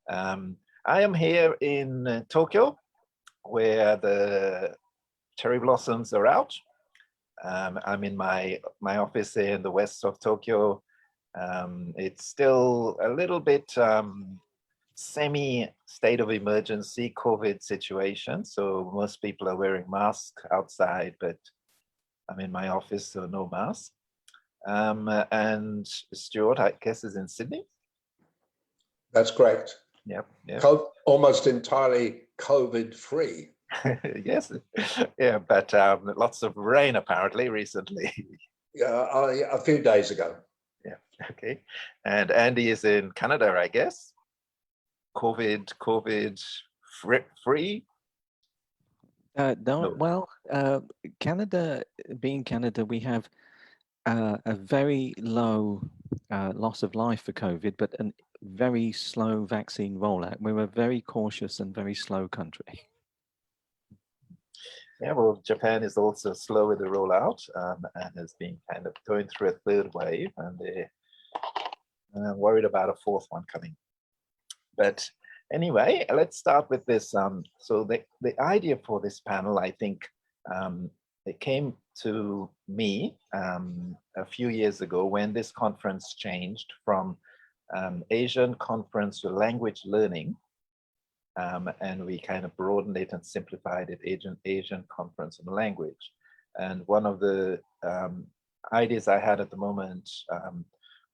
I am here in Tokyo, where the cherry blossoms are out. I'm in my office here in the west of Tokyo. It's still a little bit semi state of emergency COVID situation. So most people are wearing masks outside, but I'm in my office, so no mask. And Stuart, I guess, is in Sydney. That's correct. Yep. Almost entirely COVID-free. Yes, yeah, but lots of rain apparently recently. A few days ago. Yeah, okay. And Andy is in Canada, I guess. COVID free? No. Well, Canada, being Canada, we have a very low loss of life for COVID, but a very slow vaccine rollout. We're a very cautious and very slow country. Yeah, well, Japan is also slow with the rollout and has been kind of going through a third wave, and they're worried about a fourth one coming. But anyway, let's start with this. So the idea for this panel, I think, it came to me a few years ago when this conference changed from Asian conference to language learning. And we kind of broadened it and simplified it, Asian conference on language. And one of the ideas I had at the moment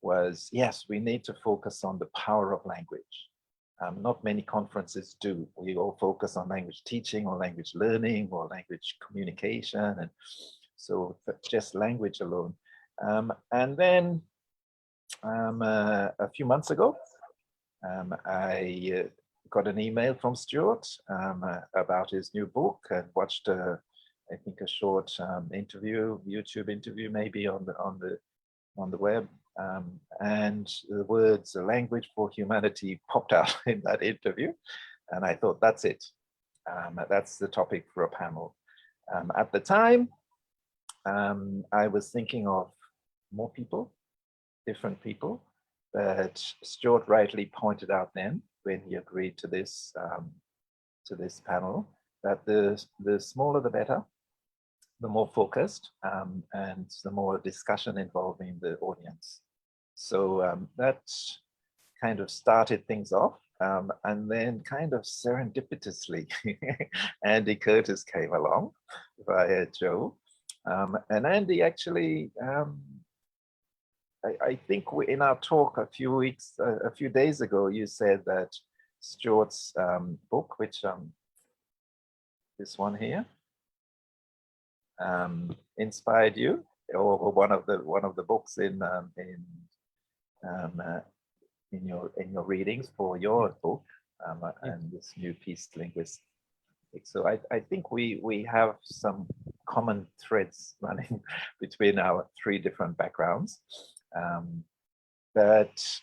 was, yes, we need to focus on the power of language. Not many conferences do. We all focus on language teaching or language learning or language communication. And so just language alone. And then a few months ago, I got an email from Stuart about his new book and watched I think a short YouTube interview maybe on the web, and the words "a language for humanity" popped out in that interview, and I thought, that's it. That's the topic for a panel. At the time, I was thinking of more people, different people, but Stuart rightly pointed out then, when he agreed to this panel, that the smaller the better, the more focused, and the more discussion involving the audience. So that kind of started things off, and then kind of serendipitously, Andy Curtis came along via Joe, and Andy actually. I think in our talk a few days ago, you said that Stuart's book, which this one here, inspired you, or one of the books in your readings for your book, and this new peace linguistics. So I think we have some common threads running between our three different backgrounds. But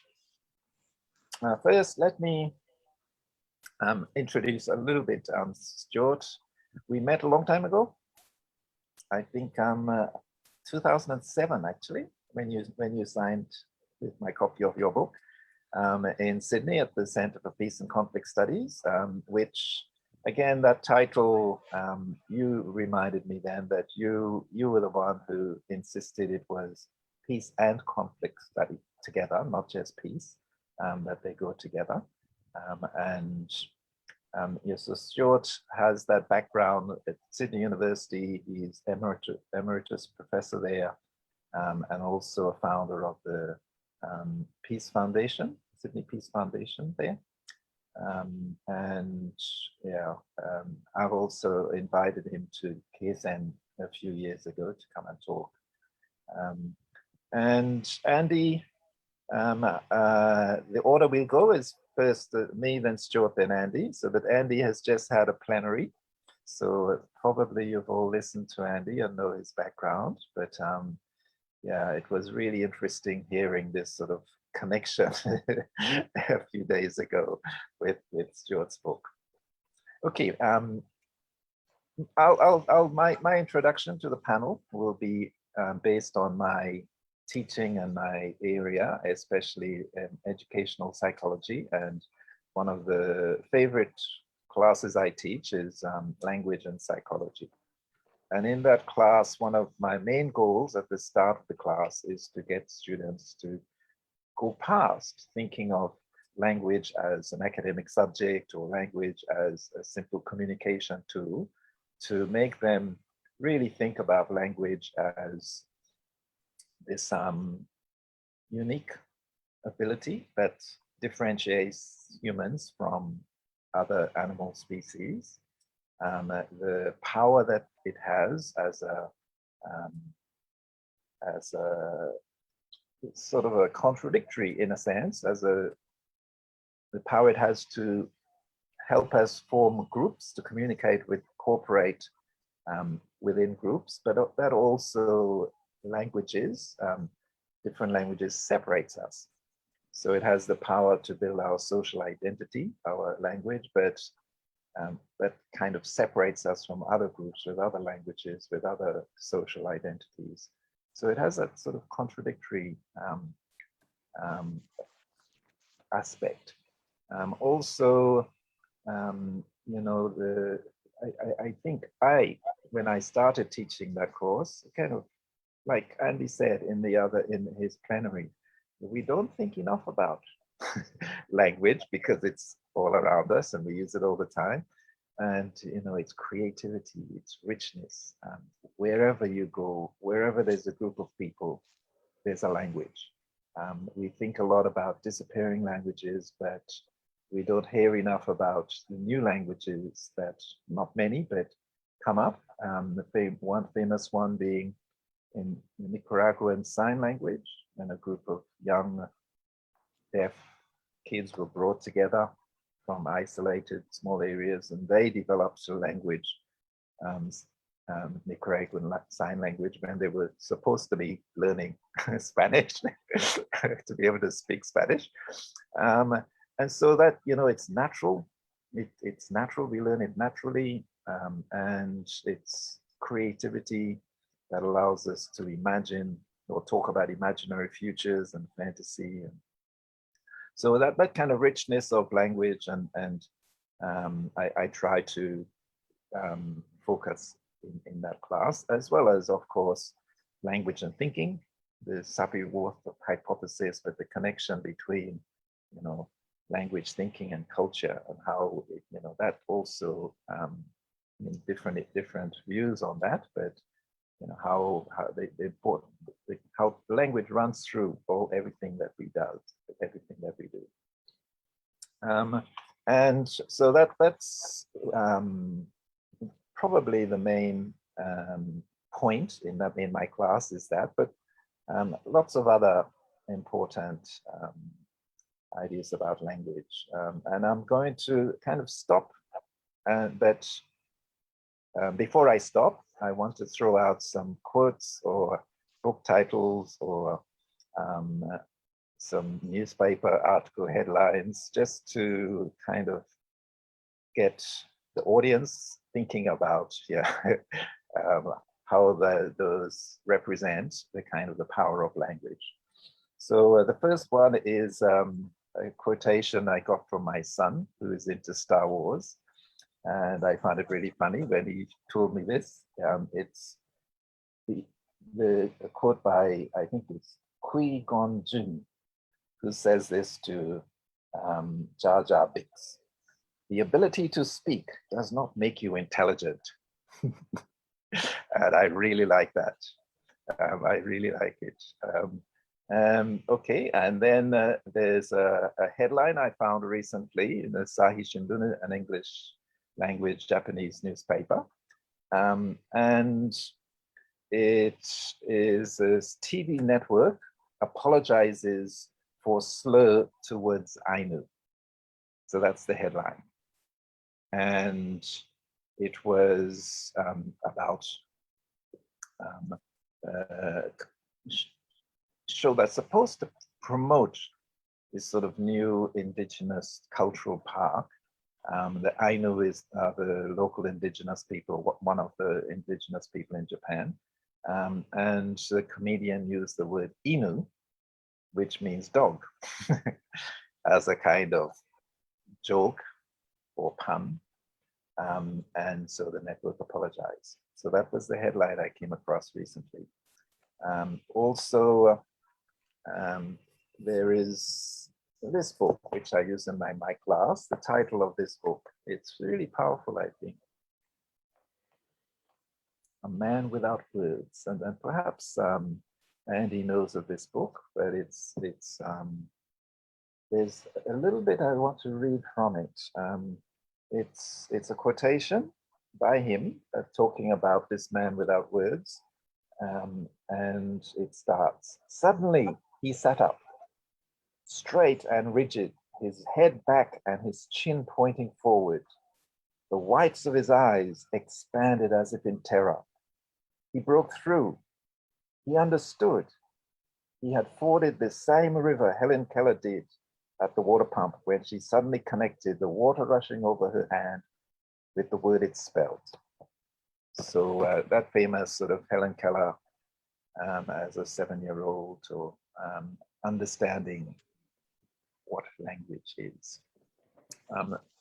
first, let me introduce a little bit Stuart. We met a long time ago. I think 2007 actually, when you signed with my copy of your book in Sydney at the Centre for Peace and Conflict Studies, which again, that title, you reminded me then that you were the one who insisted it was peace and conflict study together, not just peace, that they go together. Yes, so Stuart has that background at Sydney University. He's emeritus professor there, and also a founder of the Peace Foundation, Sydney Peace Foundation there. I've also invited him to Keisen a few years ago to come and talk. And Andy, the order we'll go is first me, then Stuart, then Andy. So that Andy has just had a plenary. So probably you've all listened to Andy and know his background. But yeah, it was really interesting hearing this sort of connection a few days ago with Stuart's book. Okay, my introduction to the panel will be based on my teaching and my area, especially educational psychology, and one of the favorite classes I teach is language and psychology. And in that class, one of my main goals at the start of the class is to get students to go past thinking of language as an academic subject or language as a simple communication tool, to make them really think about language as this unique ability that differentiates humans from other animal species, the power that it has as a sort of a contradictory, in a sense, as the power it has to help us form groups, to communicate with, cooperate within groups, but that also languages, different languages separates us. So it has the power to build our social identity, our language, but that kind of separates us from other groups with other languages, with other social identities. So it has that sort of contradictory aspect. Also, you know, I think when I started teaching that course, kind of like Andy said in his plenary, we don't think enough about language because it's all around us and we use it all the time. And, you know, it's creativity, it's richness. Wherever you go, wherever there's a group of people, there's a language. We think a lot about disappearing languages, but we don't hear enough about the new languages that, not many, but come up. One famous one being in Nicaraguan Sign Language, and a group of young deaf kids were brought together from isolated small areas, and they developed a language, Nicaraguan Sign Language, when they were supposed to be learning Spanish to be able to speak Spanish. And so that, you know, it's natural. It's natural. We learn it naturally, and it's creativity that allows us to imagine or talk about imaginary futures and fantasy. And so that kind of richness of language, and I try to focus in that class, as well as, of course, language and thinking, the Sapir-Whorf hypothesis, but the connection between, you know, language, thinking, and culture, and how you know, that also different views on that, but you know, how how language runs through everything that we do. And so that's probably the main point in my class is that, but lots of other important ideas about language. And I'm going to kind of stop, but before I stop, I want to throw out some quotes or book titles or some newspaper article headlines, just to kind of get the audience thinking about how those represent the kind of the power of language. So the first one is a quotation I got from my son, who is into Star Wars. And I found it really funny when he told me this. It's the quote by, I think it's Qui-Gon Jinn, who says this to Jar Jar Binks. The ability to speak does not make you intelligent. And I really like that. I really like it. Okay, and then there's a headline I found recently in the Asahi Shimbun, an English language Japanese newspaper. And it is this TV network apologizes for slur towards Ainu. So that's the headline. And it was about show that's supposed to promote this sort of new indigenous cultural park. The Ainu is the local indigenous people, one of the indigenous people in Japan. And the comedian used the word Inu, which means dog, as a kind of joke or pun. And so the network apologized. So that was the headline I came across recently. There is this book, which I use in my class. The title of this book, it's really powerful, I think. A Man Without Words. And perhaps Andy knows of this book, but there's a little bit I want to read from it. It's a quotation by him talking about this man without words. And it starts, "Suddenly he sat up, straight and rigid, his head back and his chin pointing forward. The whites of his eyes expanded as if in terror. He broke through. He understood. He had forded the same river Helen Keller did at the water pump when she suddenly connected the water rushing over her hand with the word it spelled." So that famous sort of Helen Keller as a 7-year-old, or understanding what language is.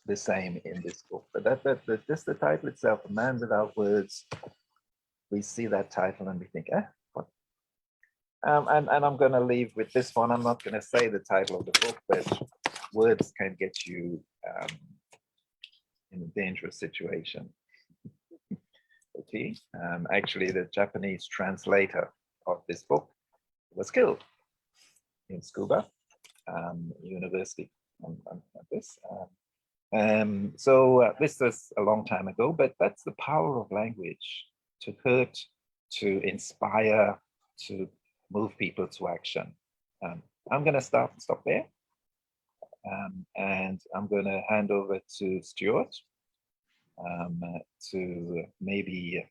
The same in this book. But just the title itself, A Man Without Words, we see that title and we think, what? And I'm going to leave with this one. I'm not going to say the title of the book, but words can get you in a dangerous situation. Okay. Actually, the Japanese translator of this book was killed in Tsukuba University on this. So this was a long time ago, but that's the power of language, to hurt, to inspire, to move people to action. I'm going to stop there. And I'm going to hand over to Stuart to maybe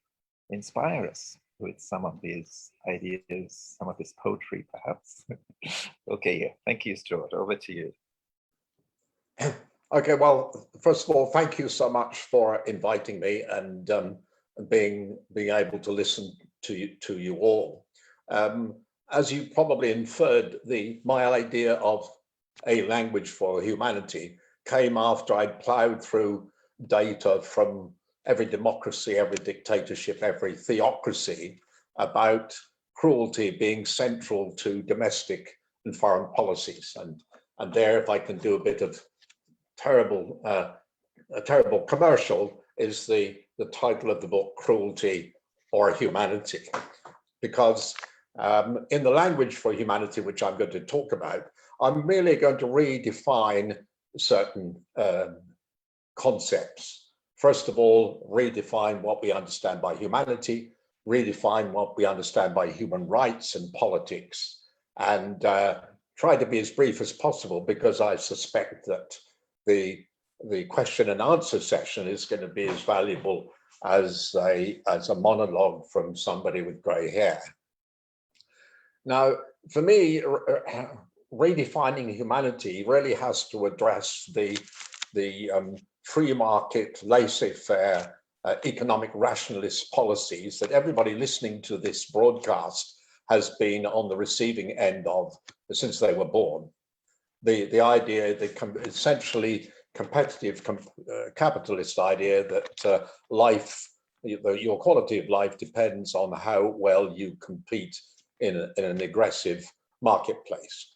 inspire us with some of these ideas, some of this poetry, perhaps. Okay, yeah. Thank you, Stuart. Over to you. Okay, well, first of all, thank you so much for inviting me and being able to listen to you all. As you probably inferred, my idea of a language for humanity came after I'd plowed through data from every democracy, every dictatorship, every theocracy about cruelty being central to domestic and foreign policies. And there, if I can do a bit of a terrible commercial, is the title of the book, Cruelty or Humanity. Because in the language for humanity, which I'm going to talk about, I'm merely going to redefine certain concepts. First of all, redefine what we understand by humanity, redefine what we understand by human rights and politics, and try to be as brief as possible, because I suspect that the question and answer session is going to be as valuable as a monologue from somebody with grey hair. Now, for me, redefining humanity really has to address the free market, laissez-faire, economic rationalist policies that everybody listening to this broadcast has been on the receiving end of since they were born. The idea, essentially competitive capitalist idea that life, your quality of life depends on how well you compete in an aggressive marketplace.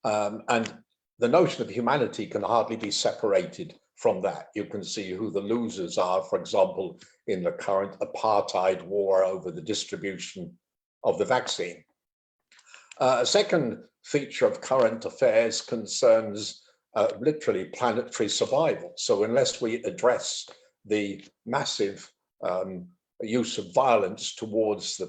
And the notion of humanity can hardly be separated from that. You can see who the losers are, for example, in the current apartheid war over the distribution of the vaccine. A second feature of current affairs concerns literally planetary survival. So unless we address the massive use of violence towards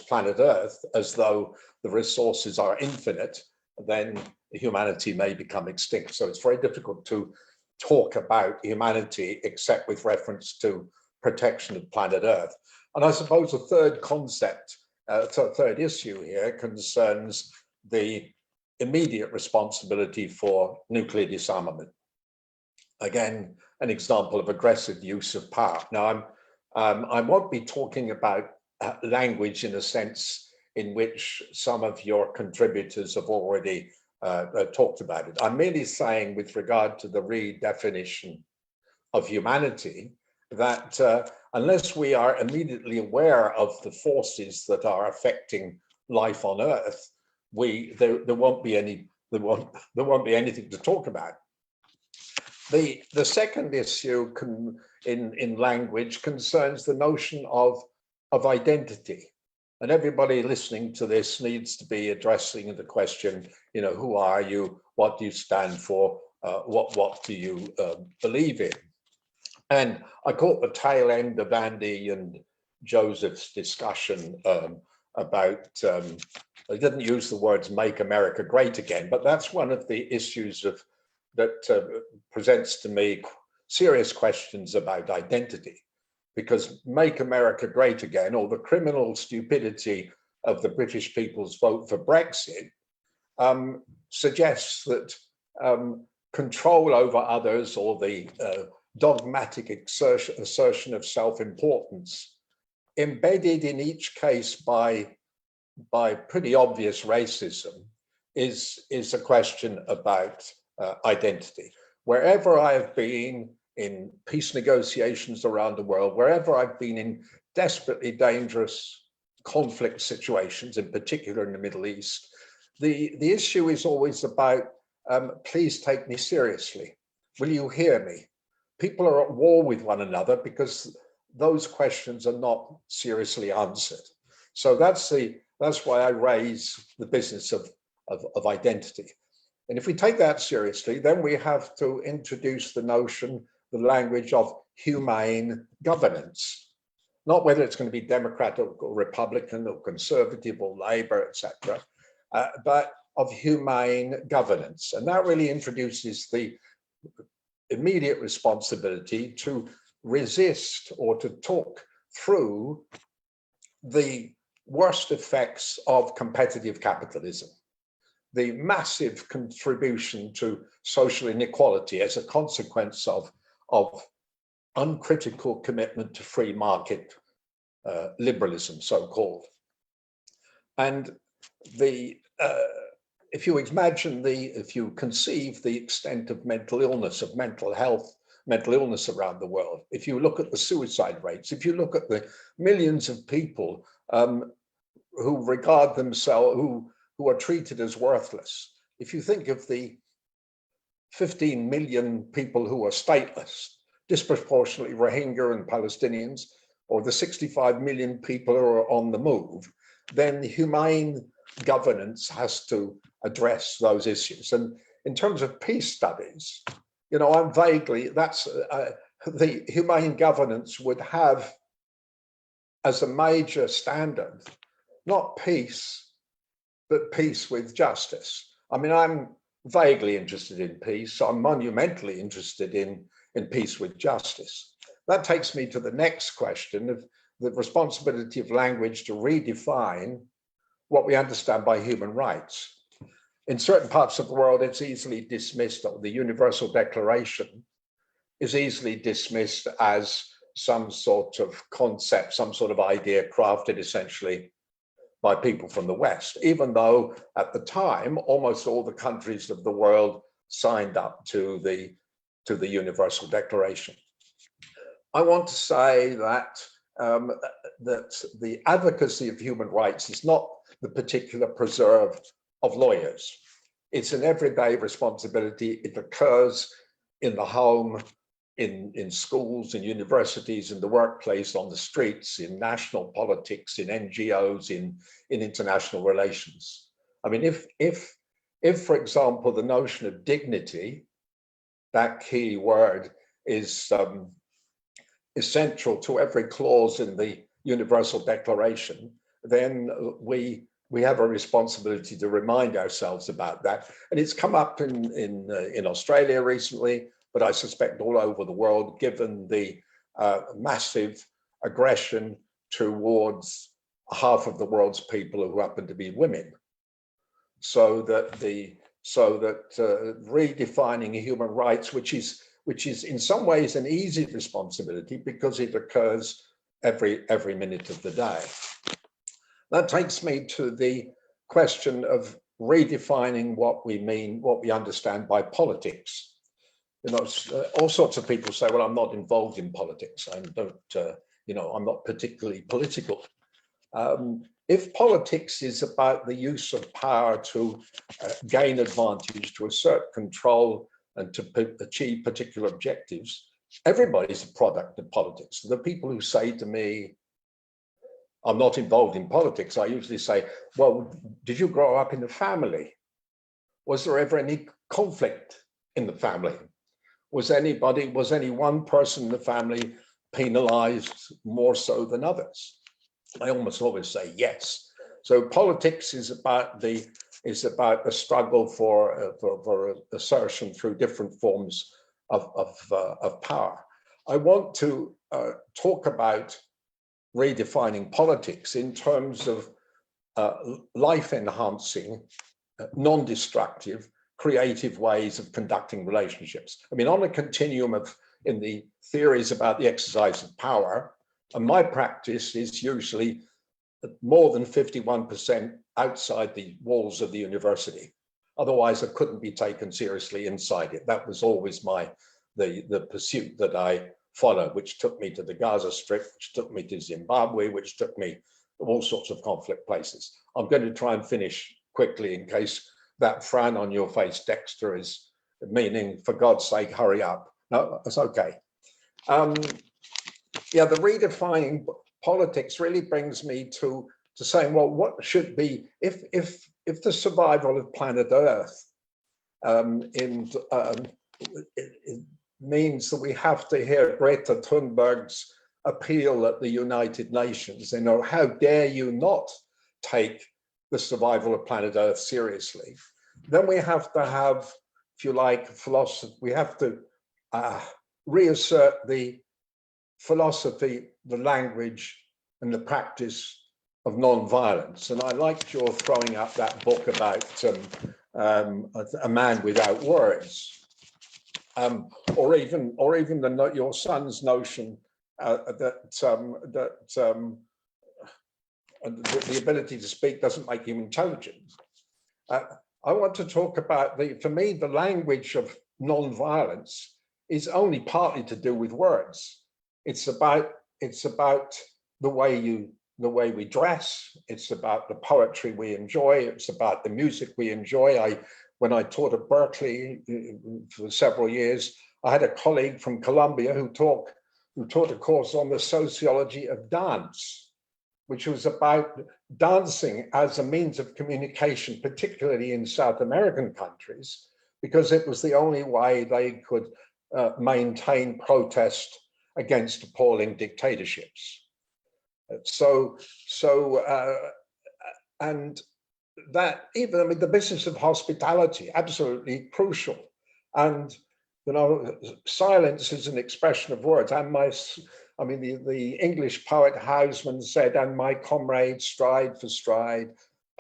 planet Earth, as though the resources are infinite, then humanity may become extinct. So it's very difficult to talk about humanity except with reference to protection of planet Earth. And I suppose a third concept, third issue here concerns the immediate responsibility for nuclear disarmament. Again, an example of aggressive use of power. Now, I won't be talking about language in a sense in which some of your contributors have already talked about it. I'm merely saying, with regard to the redefinition of humanity, that unless we are immediately aware of the forces that are affecting life on Earth, there won't be anything to talk about. The second issue in language concerns the notion of identity. And everybody listening to this needs to be addressing the question, who are you? What do you stand for? What do you believe in? And I caught the tail end of Andy and Joseph's discussion about, I didn't use the words "make America great again," but that's one of the issues that presents to me serious questions about identity. Because "make America great again," or the criminal stupidity of the British people's vote for Brexit, suggests that control over others, or the dogmatic assertion of self-importance, embedded in each case by pretty obvious racism, is a question about identity. Wherever I have been in peace negotiations around the world, wherever I've been in desperately dangerous conflict situations, in particular in the Middle East, the issue is always about, please take me seriously. Will you hear me? People are at war with one another because those questions are not seriously answered. So that's why I raise the business of identity. And if we take that seriously, then we have to introduce the language of humane governance, not whether it's going to be Democratic or Republican or Conservative or Labour, etc., but of humane governance. And that really introduces the immediate responsibility to resist or to talk through the worst effects of competitive capitalism, the massive contribution to social inequality as a consequence of uncritical commitment to free market liberalism, so-called. And if you conceive the extent of mental illness, of mental illness around the world, if you look at the suicide rates, if you look at the millions of people who regard themselves, who are treated as worthless, if you think of the 15 million people who are stateless, disproportionately Rohingya and Palestinians, or the 65 million people who are on the move, then humane governance has to address those issues. And in terms of peace studies, I'm vaguely, the humane governance would have as a major standard, not peace, but peace with justice. I mean, I'm vaguely interested in peace. I'm monumentally interested in peace with justice. That takes me to the next question of the responsibility of language to redefine what we understand by human rights. In certain parts of the world, it's easily dismissed, or the Universal Declaration is easily dismissed as some sort of concept, some sort of idea crafted essentially by people from the West, even though at the time, almost all the countries of the world signed up to the Universal Declaration. I want to say that the advocacy of human rights is not the particular preserve of lawyers. It's an everyday responsibility. It occurs in the home, in schools, in universities, in the workplace, on the streets, in national politics, in NGOs, in international relations. I mean, if for example, the notion of dignity, that key word, is central to every clause in the Universal Declaration, then we have a responsibility to remind ourselves about that. And it's come up in Australia recently, but I suspect all over the world, given the massive aggression towards half of the world's people who happen to be women. So that redefining human rights, which is in some ways an easy responsibility because it occurs every minute of the day. That takes me to the question of redefining what we mean, what we understand by politics. You know, all sorts of people say, well, I'm not involved in politics. I don't, you know, I'm not particularly political. If politics is about the use of power to gain advantage, to assert control, and to achieve particular objectives, everybody's a product of politics. The people who say to me, I'm not involved in politics, I usually say, well, did you grow up in a family? Was there ever any conflict in the family? Was any one person in the family penalized more so than others? I almost always say yes. So politics is about the struggle for assertion through different forms of power. I want to talk about redefining politics in terms of life-enhancing, non-destructive, creative ways of conducting relationships. I mean, on a continuum in the theories about the exercise of power, and my practice is usually more than 51% outside the walls of the university. Otherwise, I couldn't be taken seriously inside it. That was always the pursuit that I followed, which took me to the Gaza Strip, which took me to Zimbabwe, which took me to all sorts of conflict places. I'm going to try and finish quickly in case that frown on your face, Dexter, is meaning, for God's sake, hurry up. No, it's okay. Yeah, the redefining politics really brings me to saying, well, what should be, if the survival of planet Earth it means that we have to hear Greta Thunberg's appeal at the United Nations, you know, how dare you not take the survival of planet Earth seriously, then we have to have, if you like, philosophy. We have to reassert the philosophy, the language, and the practice of non-violence. And I liked your throwing up that book about a man without words, or even your son's notion that the ability to speak doesn't make him intelligent. I want to talk about for me, the language of non-violence is only partly to do with words. It's about the way we dress. It's about the poetry we enjoy. It's about the music we enjoy. When I taught at Berkeley for several years, I had a colleague from Columbia who taught a course on the sociology of dance, which was about dancing as a means of communication, particularly in South American countries, because it was the only way they could maintain protest against appalling dictatorships. And that even, I mean, the business of hospitality, absolutely crucial. And, you know, silence is an expression of words. And the English poet Housman said, and my comrade stride for stride,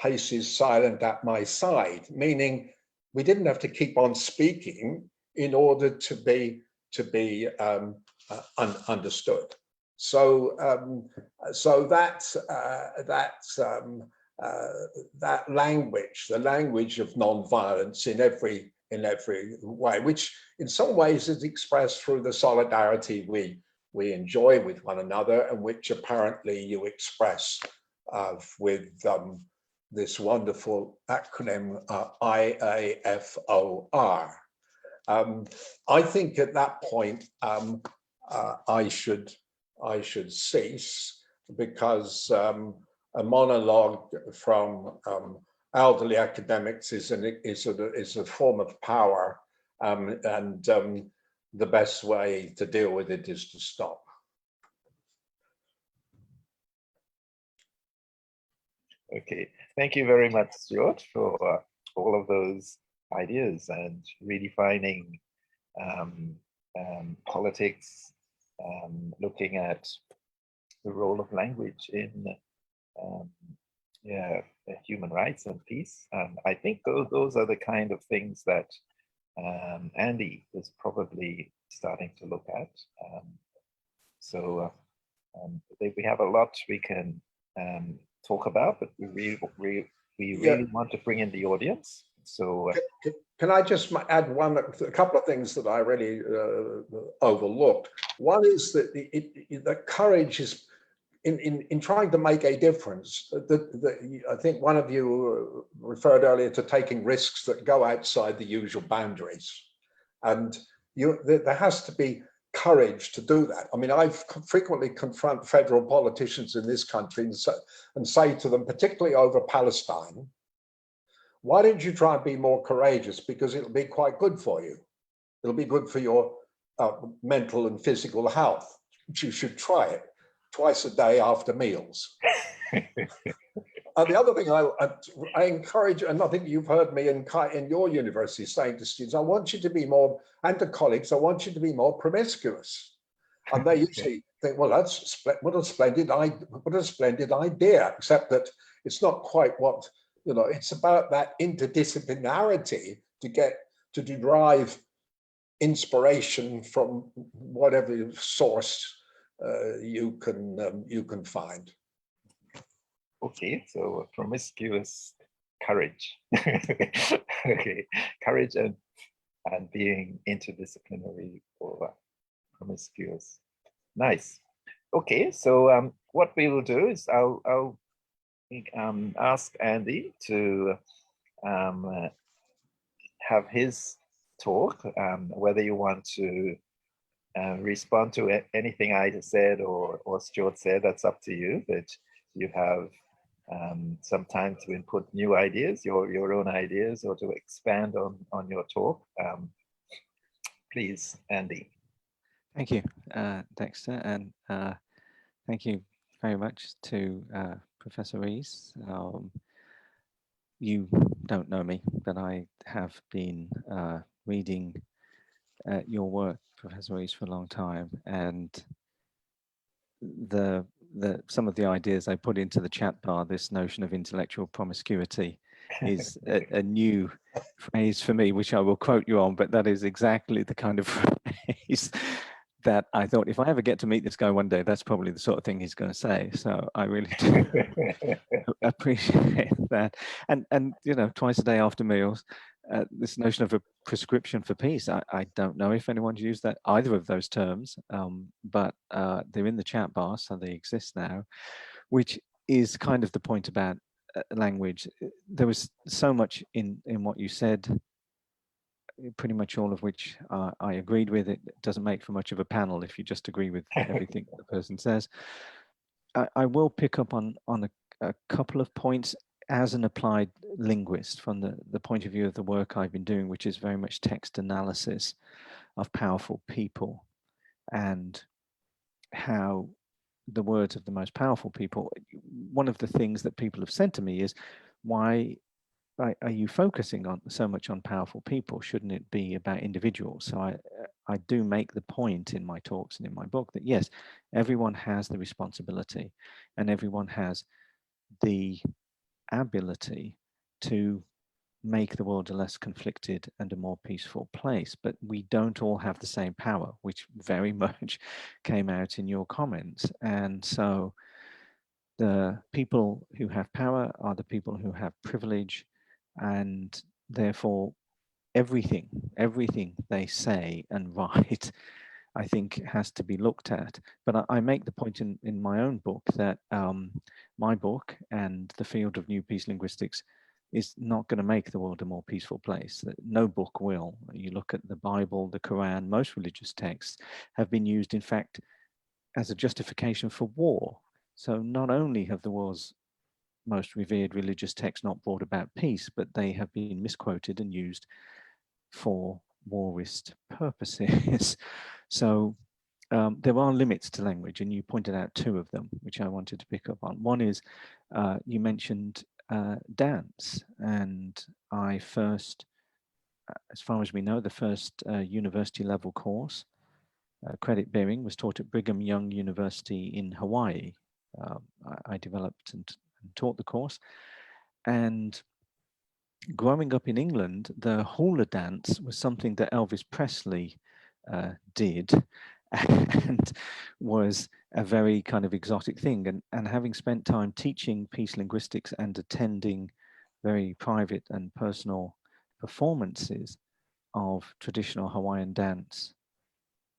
paces silent at my side, meaning we didn't have to keep on speaking in order to be understood. So that language, the language of non-violence in every way, which in some ways is expressed through the solidarity we enjoy with one another, and which apparently you express with this wonderful acronym IAFOR. I think at that point I should cease, because a monologue from elderly academics is a form of power, and the best way to deal with it is to stop. Okay, thank you very much, Stuart, for all of those ideas and redefining politics, looking at the role of language in human rights and peace. I think those are the kind of things that Andy is probably starting to look at. We have a lot we can talk about, but we we really want to bring in the audience. So can I just add a couple of things that I really overlooked? One is that the courage is in trying to make a difference. I think one of you referred earlier to taking risks that go outside the usual boundaries, and there has to be courage to do that. I mean, I frequently confront federal politicians in this country and say to them, particularly over Palestine, why don't you try and be more courageous? Because it'll be quite good for you. It'll be good for your mental and physical health. You should try it twice a day after meals. And the other thing I encourage, and I think you've heard me in your university saying to students, I want you to be more, and to colleagues, I want you to be more promiscuous. And they usually think, well, what a splendid idea, except that it's not quite what, it's about that interdisciplinarity to derive inspiration from whatever source you can find. Okay, so promiscuous courage. Okay, courage and being interdisciplinary or promiscuous. Nice. Okay, so what we will do is I'll ask Andy to have his talk. Whether you want to respond to anything I said or Stuart said, that's up to you. But you have some time to input new ideas, your own ideas, or to expand on your talk. Please, Andy. Thank you, Dexter, and thank you very much to Professor Rees. You don't know me, but I have been reading your work, Professor Rees, for a long time, and some of the ideas I put into the chat bar, this notion of intellectual promiscuity, is a new phrase for me, which I will quote you on, but that is exactly the kind of phrase that I thought, if I ever get to meet this guy one day, that's probably the sort of thing he's going to say. So I really do appreciate that. And twice a day after meals, this notion of a prescription for peace. I don't know if anyone's used that, either of those terms, but they're in the chat bar, so they exist now, which is kind of the point about language. There was so much in what you said, pretty much all of which I agreed with. It doesn't make for much of a panel if you just agree with everything the person says. I will pick up on a couple of points as an applied linguist from the point of view of the work I've been doing, which is very much text analysis of powerful people and how the words of the most powerful people. One of the things that people have said to me is, why are you focusing on so much on powerful people? Shouldn't it be about individuals? So I do make the point in my talks and in my book that yes, everyone has the responsibility and everyone has the ability to make the world a less conflicted and a more peaceful place, but we don't all have the same power, which very much came out in your comments. And so the people who have power are the people who have privilege, and therefore everything they say and write, I think, has to be looked at. But I make the point in my own book that my book and the field of new peace linguistics is not going to make the world a more peaceful place. No book will. You look at the Bible, the Quran, most religious texts have been used, in fact, as a justification for war. So not only have the world's most revered religious texts not brought about peace, but they have been misquoted and used for warist purposes. So there are limits to language, and you pointed out two of them, which I wanted to pick up on. One is you mentioned dance, and I first, as far as we know, the first university level course, credit bearing, was taught at Brigham Young University in Hawaii. I developed and taught the course, and growing up in England, the hula dance was something that Elvis Presley did, and was a very kind of exotic thing. And having spent time teaching peace linguistics and attending very private and personal performances of traditional Hawaiian dance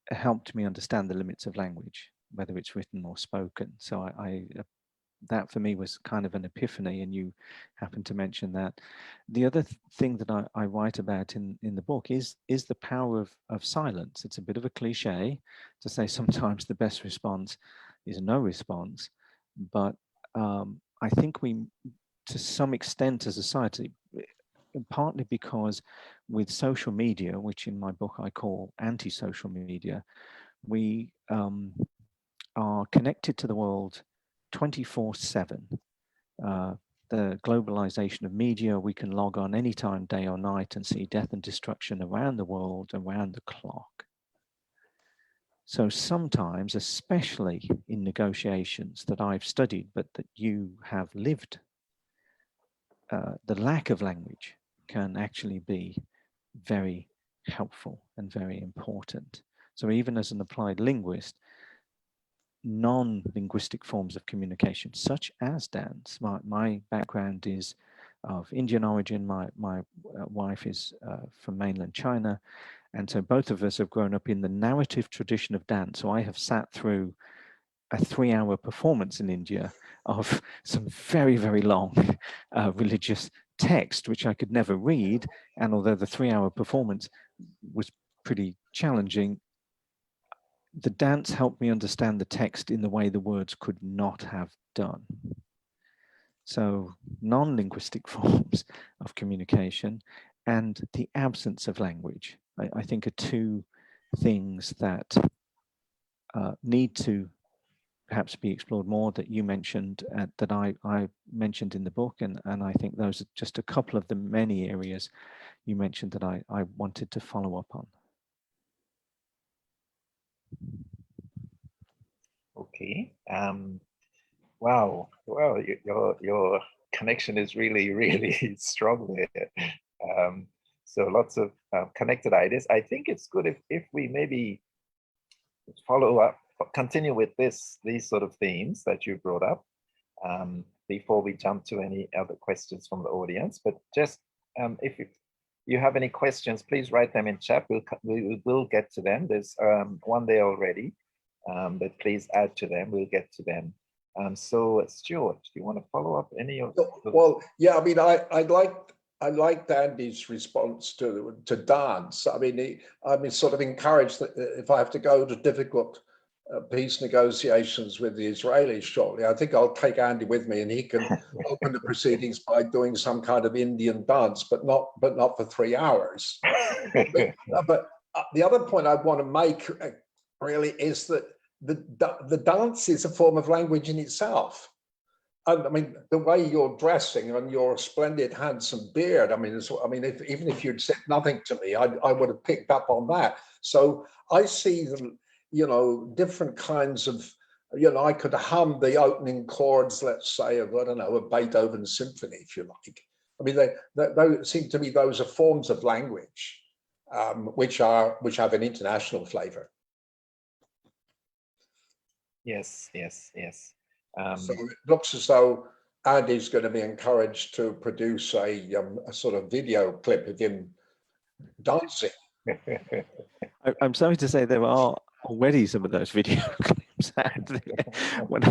helped me understand the limits of language, whether it's written or spoken. So that for me was kind of an epiphany, and you happen to mention that. The other thing that I write about in the book is the power of silence. It's a bit of a cliche to say sometimes the best response is no response, but I think we, to some extent as a society, partly because with social media, which in my book I call anti-social media, we are connected to the world 24/7. The globalization of media, we can log on anytime, day or night, and see death and destruction around the world, around the clock. So sometimes, especially in negotiations that I've studied, but that you have lived, the lack of language can actually be very helpful and very important. So even as an applied linguist, non-linguistic forms of communication, such as dance. My background is of Indian origin. My wife is from mainland China. And so both of us have grown up in the narrative tradition of dance. So I have sat through a 3-hour performance in India of some very, very long religious text, which I could never read. And although the 3-hour performance was pretty challenging, the dance helped me understand the text in the way the words could not have done. So non-linguistic forms of communication and the absence of language, I think, are two things that need to perhaps be explored more, that you mentioned, that I mentioned in the book. And I think those are just a couple of the many areas you mentioned that I wanted to follow up on. Okay. Wow. Well, your connection is really, really strong there. So lots of connected ideas. I think it's good if we maybe follow up, continue with these sort of themes that you brought up before we jump to any other questions from the audience. But just if you have any questions, please write them in chat. We will get to them. There's one there already, but please add to them. We'll get to them. So Stuart, do you want to follow up any of? Well, yeah. I mean, I liked Andy's response to dance. I mean, I'm sort of encouraged that if I have to go to difficult peace negotiations with the Israelis shortly, I think I'll take Andy with me, and he can open the proceedings by doing some kind of Indian dance, but not for 3 hours. But the other point I want to make really is that the dance is a form of language in itself. And I mean, the way you're dressing and your splendid, handsome beard, I mean, even if you'd said nothing to me, I would have picked up on that. So I see them, different kinds of, I could hum the opening chords, let's say, of, I don't know, a Beethoven symphony, if you like. I mean, they seem to me those are forms of language which have an international flavor. Yes. So it looks as though Andy's going to be encouraged to produce a sort of video clip of him dancing. I'm sorry to say there are already some of those video clips out there. When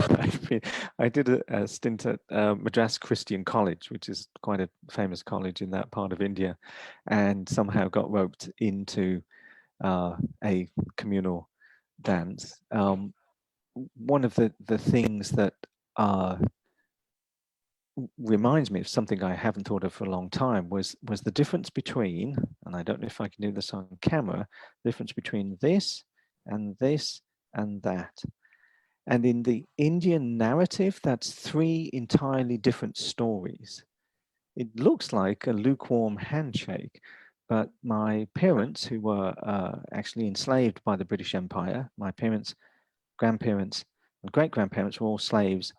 I did a stint at Madras Christian College, which is quite a famous college in that part of India, and somehow got roped into a communal dance. One of the things that reminds me of something I haven't thought of for a long time was the difference between, and I don't know if I can do this on camera, the difference between this and this and that. And in the Indian narrative, that's 3 entirely different stories. It looks like a lukewarm handshake, but my parents, who were actually enslaved by the British Empire, my parents, grandparents, and great-grandparents were all slaves,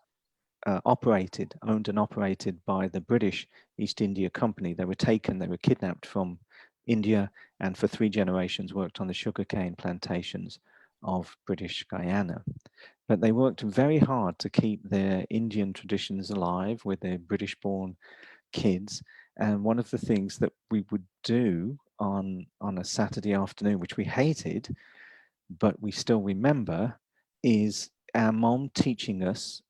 owned and operated by the British East India Company. They were kidnapped from India, and for 3 generations worked on the sugarcane plantations of British Guyana. But they worked very hard to keep their Indian traditions alive with their British-born kids. And one of the things that we would do on a Saturday afternoon, which we hated, but we still remember, is our mom teaching us.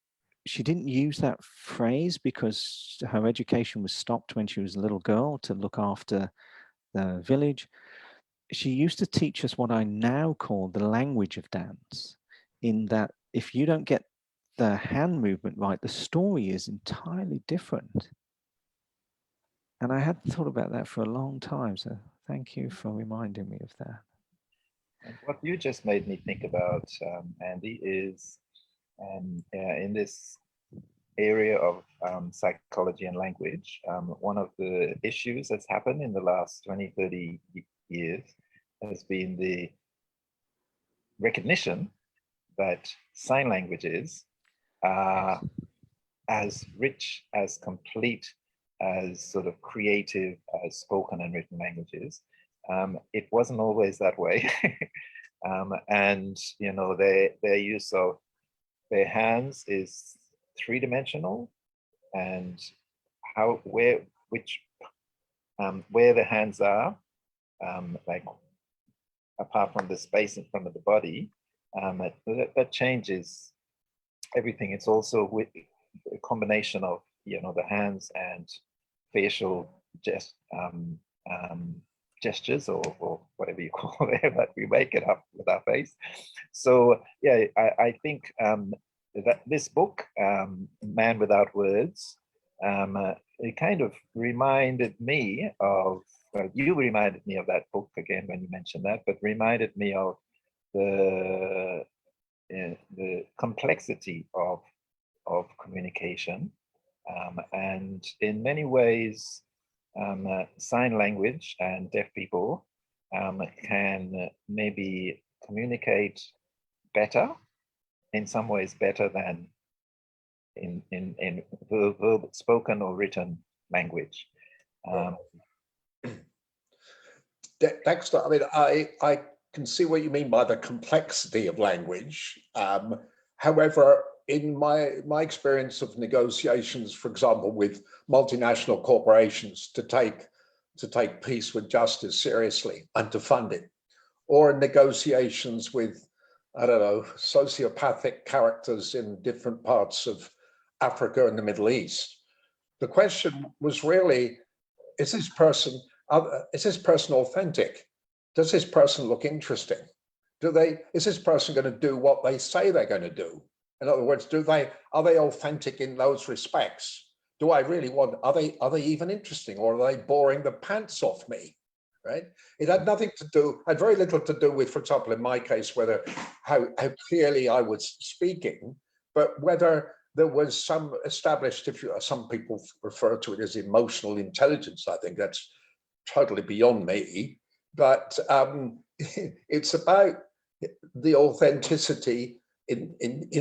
She didn't use that phrase because her education was stopped when she was a little girl to look after the village. She used to teach us what I now call the language of dance, in that if you don't get the hand movement right, the story is entirely different. And I hadn't thought about that for a long time. So thank you for reminding me of that. And what you just made me think about, Andy, is in this area of psychology and language, one of the issues that's happened in the last 20, 30 years has been the recognition that sign languages are as rich, as complete, as sort of creative as spoken and written languages. It wasn't always that way. And, you know, their use of their hands is three-dimensional, and where the hands are, like apart from the space in front of the body, that changes everything. It's also with a combination of, you know, the hands and facial gestures or whatever you call it, but we make it up with our face. So yeah, I think that this book, Man Without Words, it kind of reminded me of, well, you reminded me of that book again when you mentioned that, but reminded me of the complexity of communication. And in many ways, sign language and deaf people can maybe communicate better, in some ways better than in verbal, spoken or written language. Dexter, I mean, I can see what you mean by the complexity of language. However, in my experience of negotiations, for example, with multinational corporations to take peace with justice seriously and to fund it, or in negotiations with, I don't know, sociopathic characters in different parts of Africa and the Middle East, the question was really, is this person authentic? Does this person look interesting? Is this person going to do what they say they're going to do? In other words, are they authentic in those respects? Do I really want, are they even interesting, or are they boring the pants off me? Right? It had nothing to do, had very little to do with, for example, in my case, whether how clearly I was speaking, but whether there was some established, some people refer to it as emotional intelligence. I think that's totally beyond me, but it's about the authenticity in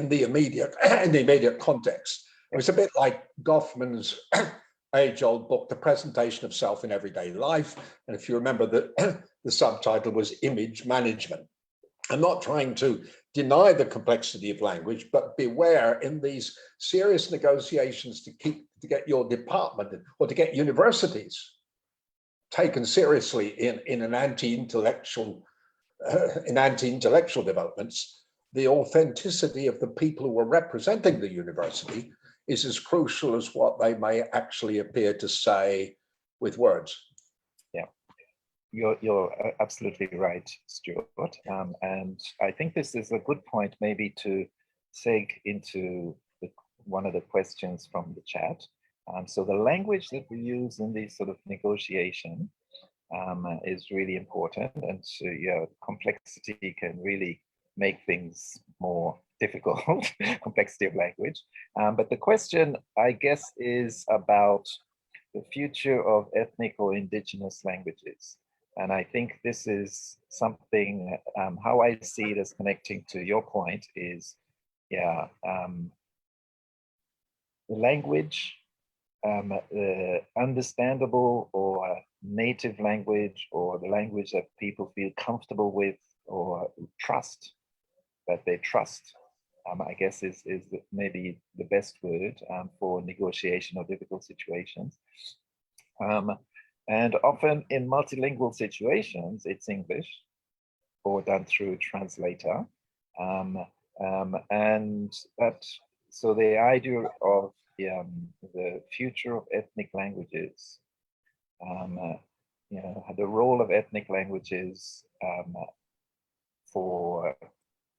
the immediate context. It was a bit like Goffman's age-old book, The Presentation of Self in Everyday Life. And if you remember, the subtitle was Image Management. I'm not trying to deny the complexity of language, but beware in these serious negotiations to get your department or to get universities taken seriously in an anti-intellectual developments. The authenticity of the people who are representing the university is as crucial as what they may actually appear to say with words. Yeah, you're absolutely right, Stuart. And I think this is a good point maybe to seg into one of the questions from the chat. So the language that we use in these sort of negotiation is really important, and so yeah, complexity can really make things more difficult, complexity of language. But the question, I guess, is about the future of ethnic or indigenous languages. And I think this is something, how I see it as connecting to your point is, yeah, the language, understandable or native language, or the language that people feel comfortable with or trust, that they trust, I guess is maybe the best word for negotiation or difficult situations. And often in multilingual situations, it's English or done through translator. And that, so the idea of the future of ethnic languages, you know, the role of ethnic languages for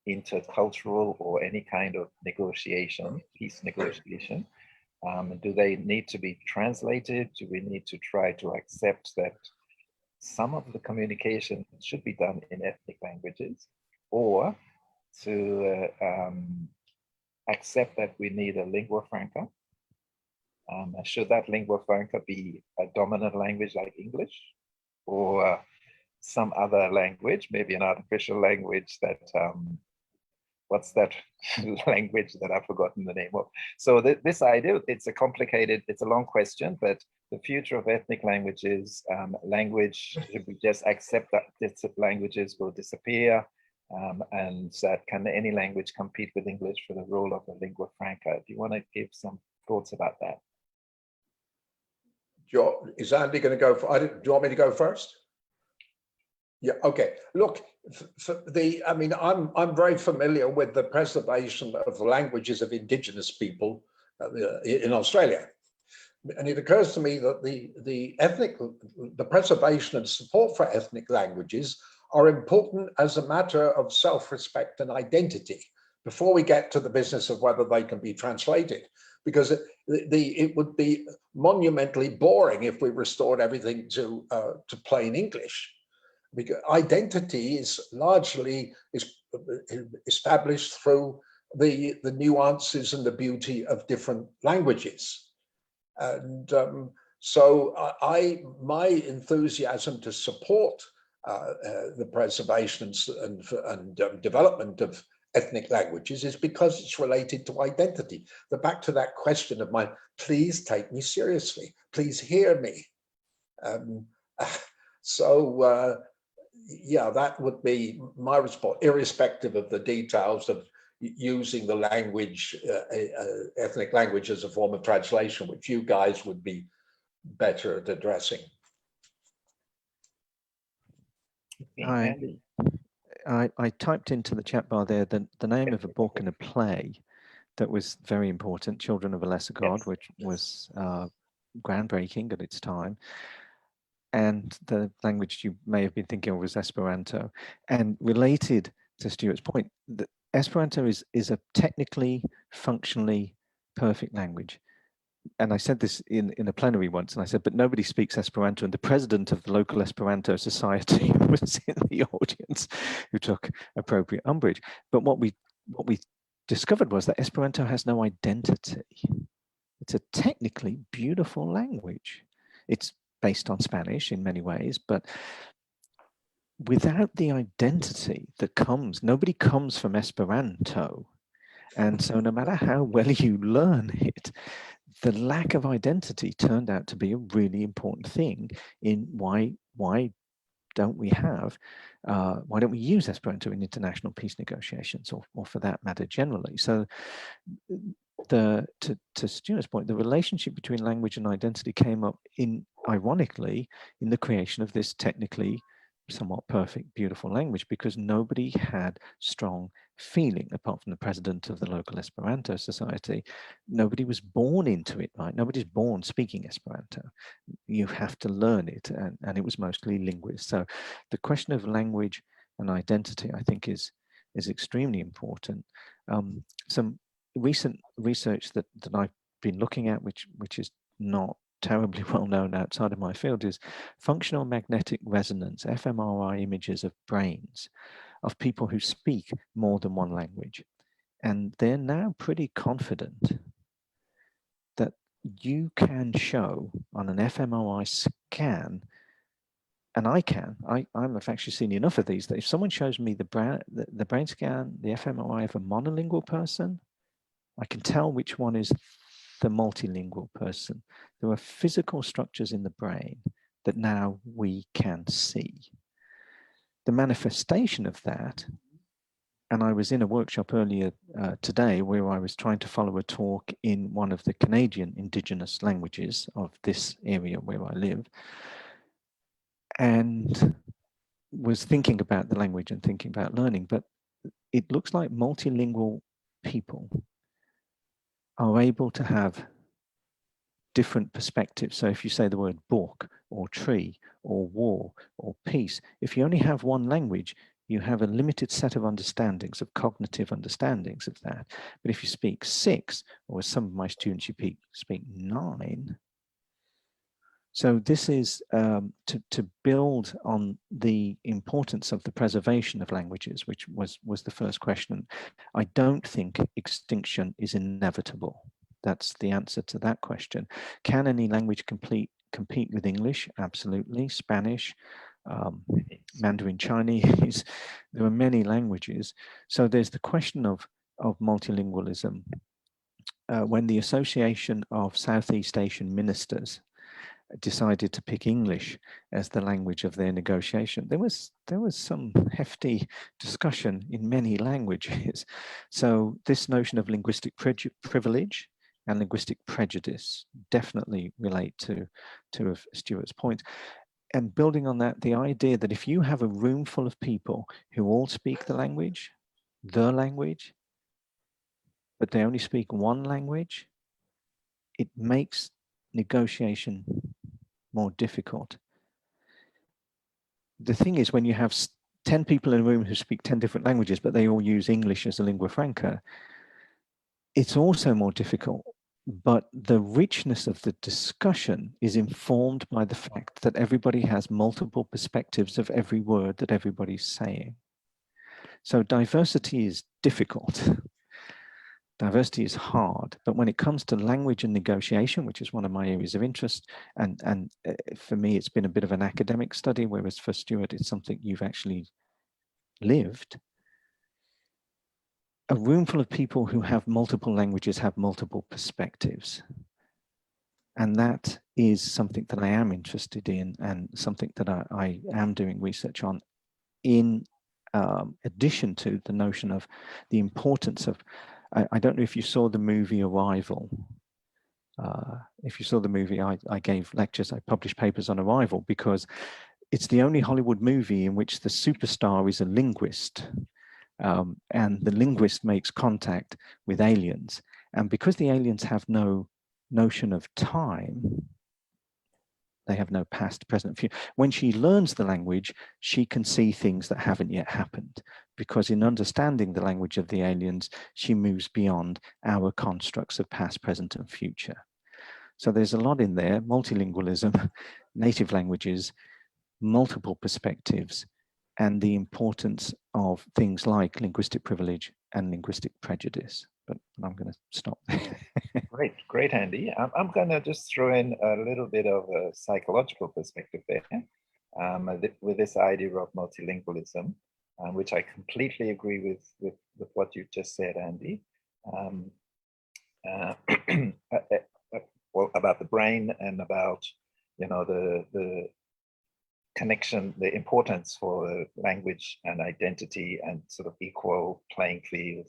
intercultural or any kind of negotiation, peace negotiation. Do they need to be translated? Do we need to try to accept that some of the communication should be done in ethnic languages, or to accept that we need a lingua franca? Should that lingua franca be a dominant language like English, or some other language, maybe an artificial language that, what's that language that I've forgotten the name of? So this idea, it's a long question, but the future of ethnic languages, language, should we just accept that languages will disappear? And that can any language compete with English for the role of a lingua franca? Do you want to give some thoughts about that? Is Andy going to go? Do you want me to go first? Yeah. Okay. Look, I'm very familiar with the preservation of the languages of Indigenous people in Australia, and it occurs to me that the preservation and support for ethnic languages are important as a matter of self-respect and identity before we get to the business of whether they can be translated, because it would be monumentally boring if we restored everything to plain English. Because identity is largely established through the nuances and the beauty of different languages. And so my enthusiasm to support the preservation and development of ethnic languages is because it's related to identity. Back to that question of mine, please take me seriously, please hear me. Yeah, that would be my response, irrespective of the details of using the language, ethnic language as a form of translation, which you guys would be better at addressing. I typed into the chat bar there the name of a book and a play that was very important, Children of a Lesser God, yes, which was groundbreaking at its time. And the language you may have been thinking of was Esperanto. And related to Stuart's point, Esperanto is a technically, functionally perfect language. And I said this in a plenary once, and I said, but nobody speaks Esperanto. And the president of the local Esperanto society was in the audience, who took appropriate umbrage. But what we discovered was that Esperanto has no identity. It's a technically beautiful language. It's based on Spanish in many ways, but without the identity that comes, nobody comes from Esperanto. And so no matter how well you learn it, the lack of identity turned out to be a really important thing in why don't we use Esperanto in international peace negotiations, or for that matter generally. So to Stuart's point, the relationship between language and identity came up ironically in the creation of this technically somewhat perfect, beautiful language, because nobody had strong feeling apart from the president of the local Esperanto society. Nobody was born into it, right? Nobody's born speaking Esperanto. You have to learn it, and it was mostly linguists. So the question of language and identity, I think, is extremely important. Some recent research that I've been looking at, which is not terribly well known outside of my field, is functional magnetic resonance, fMRI images of brains of people who speak more than one language. And they're now pretty confident that you can show on an fMRI scan, and I've actually seen enough of these, that if someone shows me the brain scan, the fMRI of a monolingual person, I can tell which one is the multilingual person. There are physical structures in the brain that now we can see. The manifestation of that And I was in a workshop earlier today where I was trying to follow a talk in one of the Canadian Indigenous languages of this area where I live, and was thinking about the language and thinking about learning. But it looks like multilingual people are able to have different perspectives. So if you say the word book or tree or war or peace, if you only have one language, you have a limited set of understandings, of cognitive understandings of that. But if you speak 6, or as some of my students, you speak 9, so this is to build on the importance of the preservation of languages, which was the first question. I don't think extinction is inevitable. That's the answer to that question. Can any language compete with English? Absolutely. Spanish, Mandarin Chinese, there are many languages. So there's the question of multilingualism. When the Association of Southeast Asian Ministers decided to pick English as the language of their negotiation, there was some hefty discussion in many languages. So this notion of linguistic privilege and linguistic prejudice definitely relate to Stuart's point. And building on that, the idea that if you have a room full of people who all speak the language, but they only speak one language, it makes negotiation more difficult. The thing is, when you have 10 people in a room who speak 10 different languages, but they all use English as a lingua franca, it's also more difficult. But the richness of the discussion is informed by the fact that everybody has multiple perspectives of every word that everybody's saying. So diversity is difficult. Diversity is hard, but when it comes to language and negotiation, which is one of my areas of interest, and for me, it's been a bit of an academic study, whereas for Stuart, it's something you've actually lived. A room full of people who have multiple languages have multiple perspectives. And that is something that I am interested in and something that I am doing research on, in addition to the notion of the importance of, I don't know if you saw the movie Arrival. If you saw the movie, I gave lectures, I published papers on Arrival because it's the only Hollywood movie in which the superstar is a linguist. And the linguist makes contact with aliens. And because the aliens have no notion of time, they have no past, present, future. When she learns the language, she can see things that haven't yet happened, because in understanding the language of the aliens, she moves beyond our constructs of past, present, and future. So there's a lot in there: multilingualism, native languages, multiple perspectives, and the importance of things like linguistic privilege and linguistic prejudice. But I'm going to stop. Great, Andy. I'm going to just throw in a little bit of a psychological perspective there, with this idea of multilingualism, which I completely agree with what you just said, Andy. Well, about the brain and about, you know, the connection, the importance for language and identity and sort of equal playing field.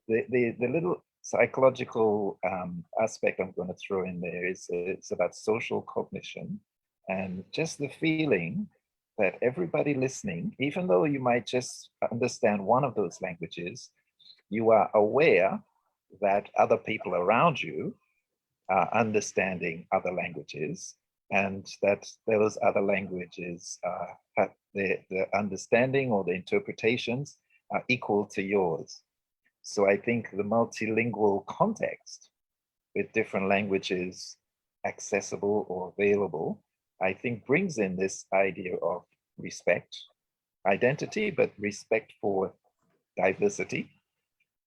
The little psychological aspect I'm going to throw in there is it's about social cognition, and just the feeling that everybody listening, even though you might just understand one of those languages, you are aware that other people around you are understanding other languages, and that those other languages have the understanding or the interpretations are equal to yours. So I think the multilingual context with different languages accessible or available, I think brings in this idea of respect, identity, but respect for diversity,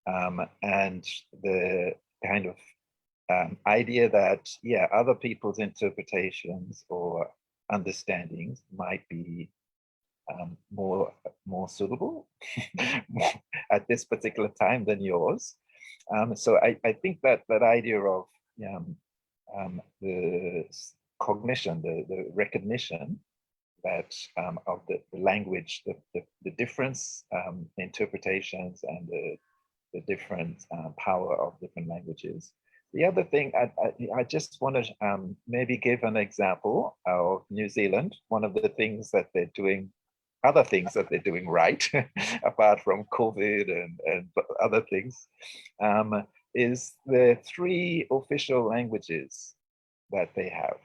and the kind of idea that, yeah, other people's interpretations or understandings might be more suitable at this particular time than yours. So I think that idea of the cognition, the recognition that of the language, the difference interpretations and the different power of different languages. The other thing, I just want to maybe give an example of New Zealand. One of the things that they're doing, other things that they're doing right, apart from COVID and other things, is the 3 official languages that they have.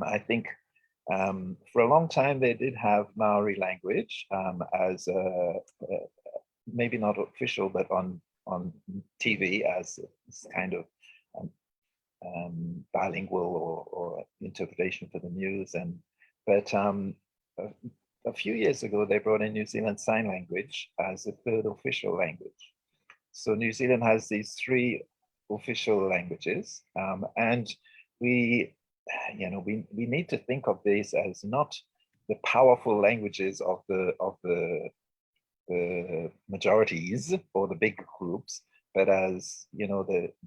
I think for a long time they did have Maori language as maybe not official, but on TV as kind of bilingual or interpretation for the news. But a few years ago, they brought in New Zealand Sign Language as a 3rd official language. So New Zealand has these 3 official languages, and we need to think of these as not the powerful languages of the majorities or the big groups, but as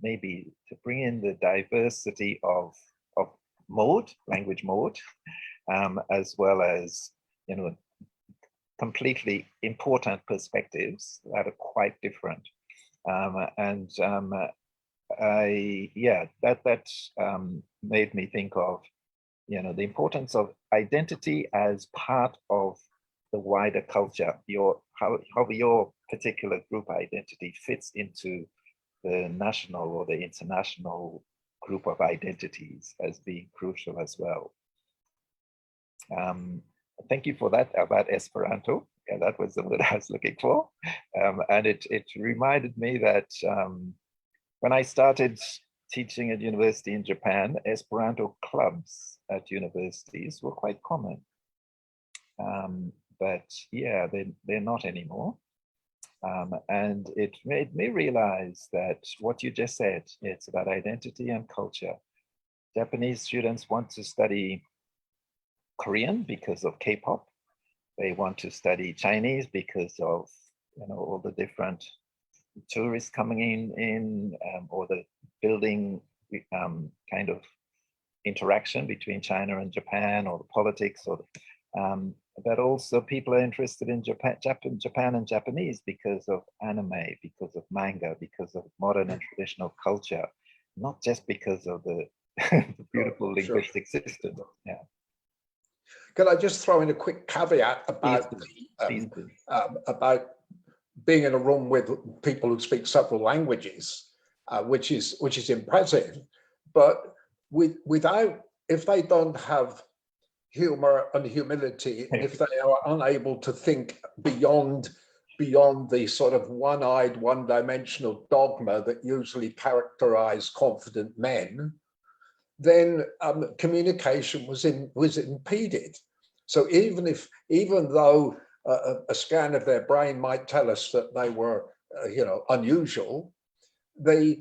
maybe to bring in the diversity of language mode, as well as completely important perspectives that are quite different. That made me think of the importance of identity as part of the wider culture, how your particular group identity fits into the national or the international group of identities as being crucial as well. Thank you for that about Esperanto. Yeah, that was the word I was looking for. And it reminded me that when I started teaching at university in Japan, Esperanto clubs at universities were quite common. But yeah, they're not anymore. And it made me realize that what you just said, it's about identity and culture. Japanese students want to study Korean because of K-pop. They want to study Chinese because of all the different tourists coming in or the building kind of interaction between China and Japan, or the politics, or but also people are interested in Japan and Japanese because of anime, because of manga, because of modern and traditional culture, not just because of the beautiful linguistic system. Yeah. Can I just throw in a quick caveat about about being in a room with people who speak several languages, which is impressive, but if they don't have humor and humility, and if they are unable to think beyond the sort of one-eyed, one-dimensional dogma that usually characterize confident men, then communication was impeded. So even though a scan of their brain might tell us that they were unusual, the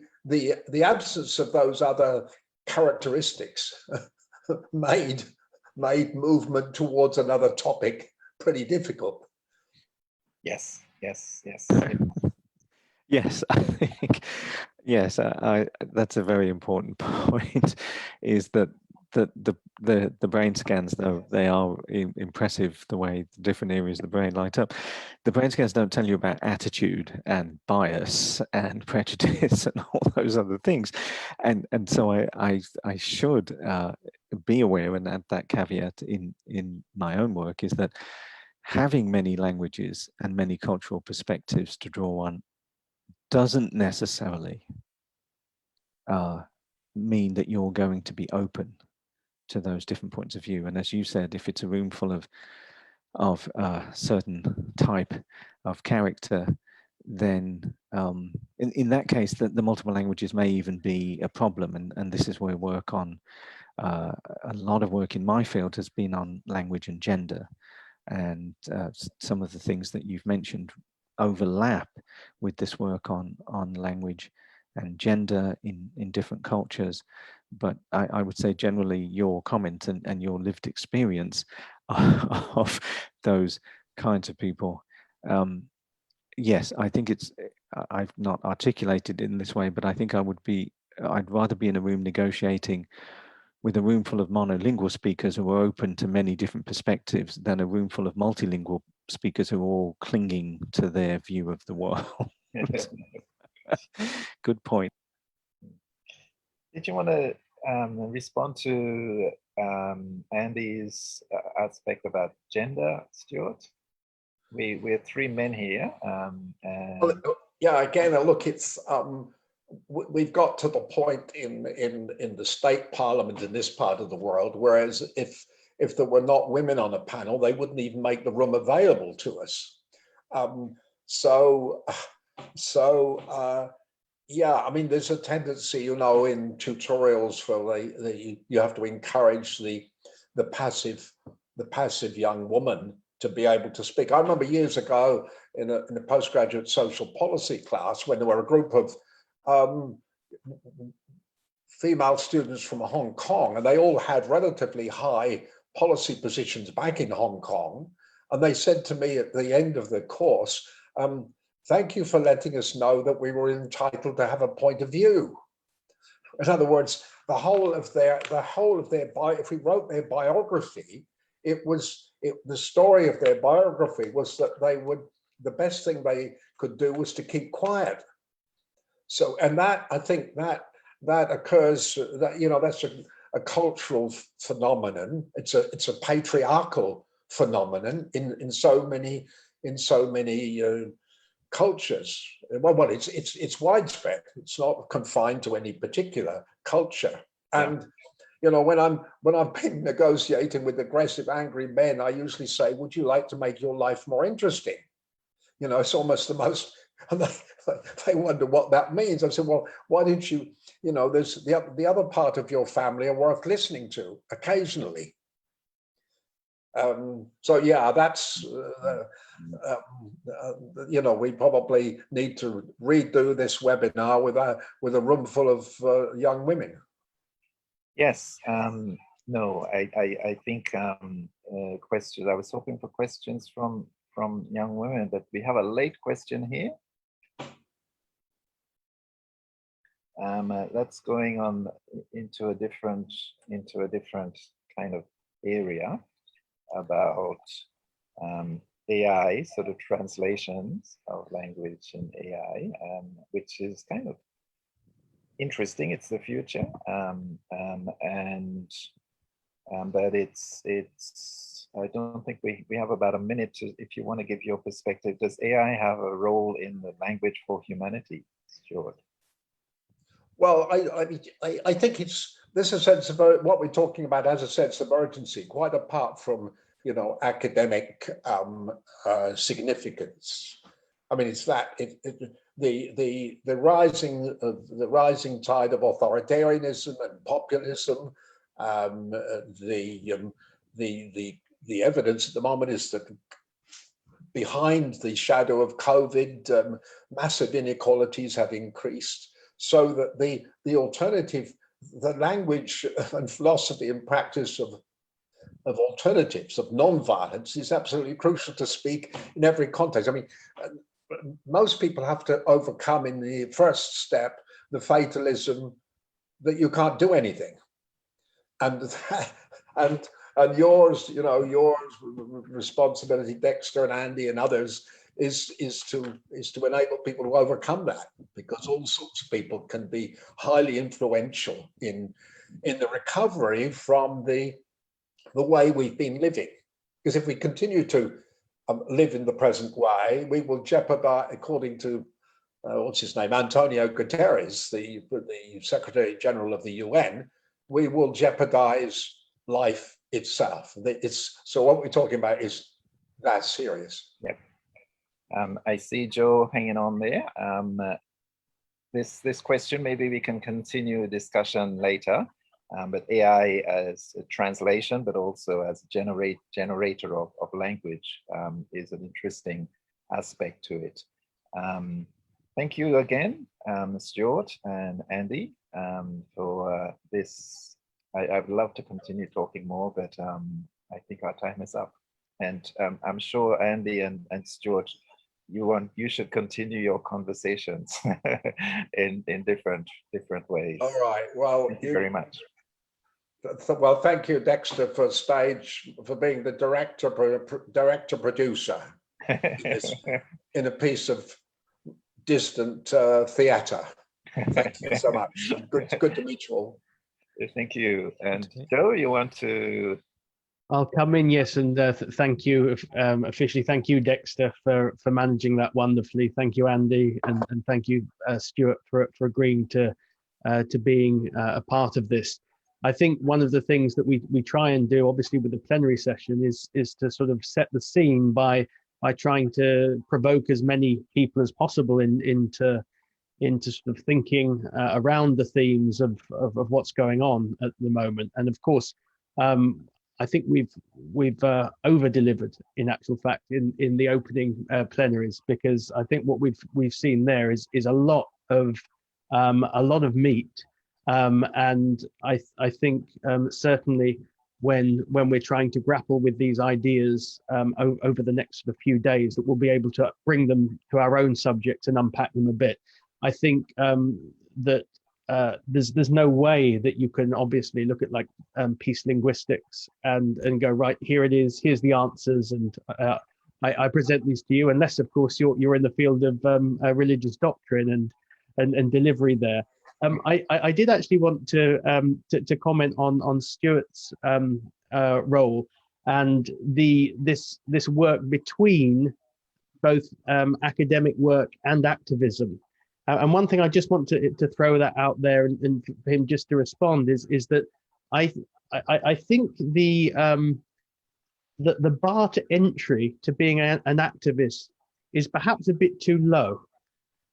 absence of those other characteristics made movement towards another topic pretty difficult. Yes. Yes, I think, yes, that's a very important point, is that the brain scans, though they are impressive, the way the different areas of the brain light up, the brain scans don't tell you about attitude and bias and prejudice and all those other things. And so I should be aware and add that caveat in my own work, is that having many languages and many cultural perspectives to draw on doesn't necessarily mean that you're going to be open to those different points of view. And as you said, if it's a room full of certain type of character, then in that case, the multiple languages may even be a problem. And this is where work on, a lot of work in my field has been on language and gender. And some of the things that you've mentioned overlap with this work on language and gender in different cultures. But I would say generally your comment and your lived experience of those kinds of people, yes, I think I've not articulated it in this way, but I think I'd rather be in a room negotiating with a room full of monolingual speakers who are open to many different perspectives than a room full of multilingual speakers who are all clinging to their view of the world. Good point. Did you want to respond to Andy's aspect about gender, Stuart? We're three men here. Well, yeah, again, look, it's we've got to the point in the state parliament in this part of the world, whereas if there were not women on a panel, they wouldn't even make the room available to us. Yeah, I mean, there's a tendency, you know, in tutorials for you have to encourage the passive young woman to be able to speak. I remember years ago in a postgraduate social policy class when there were a group of female students from Hong Kong, and they all had relatively high policy positions back in Hong Kong. And they said to me at the end of the course, thank you for letting us know that we were entitled to have a point of view. In other words, if we wrote their biography, the story of their biography was that the best thing they could do was to keep quiet. So, and that, I think that occurs, that, you know, that's a cultural phenomenon. It's a patriarchal phenomenon in so many cultures. Well, it's widespread. It's not confined to any particular culture. And you know, when I've been negotiating with aggressive, angry men, I usually say, "Would you like to make your life more interesting?" You know, it's almost the most. And they wonder what that means. I said, "Well, why didn't you? You know, there's the other part of your family are worth listening to occasionally." So yeah, that's you know, we probably need to redo this webinar with a room full of young women. Yes. No, I think questions. I was hoping for questions from young women, but we have a late question here. That's going on into a different kind of area about AI, sort of translations of language in AI, which is kind of interesting. It's the future, but it's. I don't think we have about a minute if you want to give your perspective. Does AI have a role in the language for humanity, Stuart? Well, I think there's a sense of what we're talking about has a sense of urgency, quite apart from, you know, academic significance. I mean, it's that the rising tide of authoritarianism and populism. The evidence at the moment is that behind the shadow of COVID, massive inequalities have increased. So that the alternative, the language and philosophy and practice of alternatives, of non-violence, is absolutely crucial to speak in every context. I mean, most people have to overcome in the first step the fatalism that you can't do anything, and yours, you know, your responsibility, Dexter and Andy and others, is to enable people to overcome that, because all sorts of people can be highly influential in the recovery from the way we've been living. Because if we continue to live in the present way, we will jeopardize, according to what's his name, Antonio Guterres, the Secretary General of the UN, we will jeopardize life itself. So what we're talking about is that serious. Yep. I see Joe hanging on there. This question, maybe we can continue discussion later, but AI as a translation, but also as a generator of language is an interesting aspect to it. Thank you again, Stuart and Andy, for this. I'd love to continue talking more, but I think our time is up. And I'm sure Andy and Stuart, you should continue your conversations in different ways. All right. Well, thank you very much. Well, thank you, Dexter, for being the director producer in a piece of distant theatre. Thank you so much. Good to meet you all. Thank you. And Joe, you want to? I'll come in, yes, and thank you officially. Thank you, Dexter, for managing that wonderfully. Thank you, Andy, and thank you, Stuart, for agreeing to being a part of this. I think one of the things that we try and do, obviously, with the plenary session is to sort of set the scene by trying to provoke as many people as possible into sort of thinking around the themes of what's going on at the moment. And of course, I think we've over-delivered, in actual fact, in the opening plenaries, because I think what we've seen there is a lot of meat. And I think certainly when we're trying to grapple with these ideas over the next sort of few days, that we'll be able to bring them to our own subject and unpack them a bit. I think that there's no way that you can obviously look at like peace linguistics and go, right, here it is, here's the answers, and I present these to you, unless of course you're in the field of religious doctrine and delivery there. I did actually want to comment on Stuart's role and this work between both academic work and activism. And one thing I just want to throw that out there and for him just to respond is that I think the bar to entry to being an activist is perhaps a bit too low.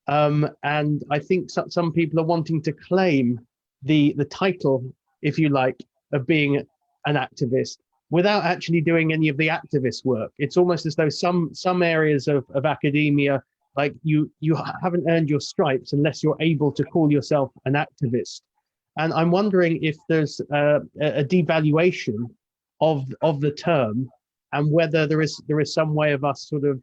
And I think some people are wanting to claim the title, if you like, of being an activist without actually doing any of the activist work. It's almost as though some areas of academia, like you haven't earned your stripes unless you're able to call yourself an activist. And I'm wondering if there's a devaluation of the term, and whether there is some way of us sort of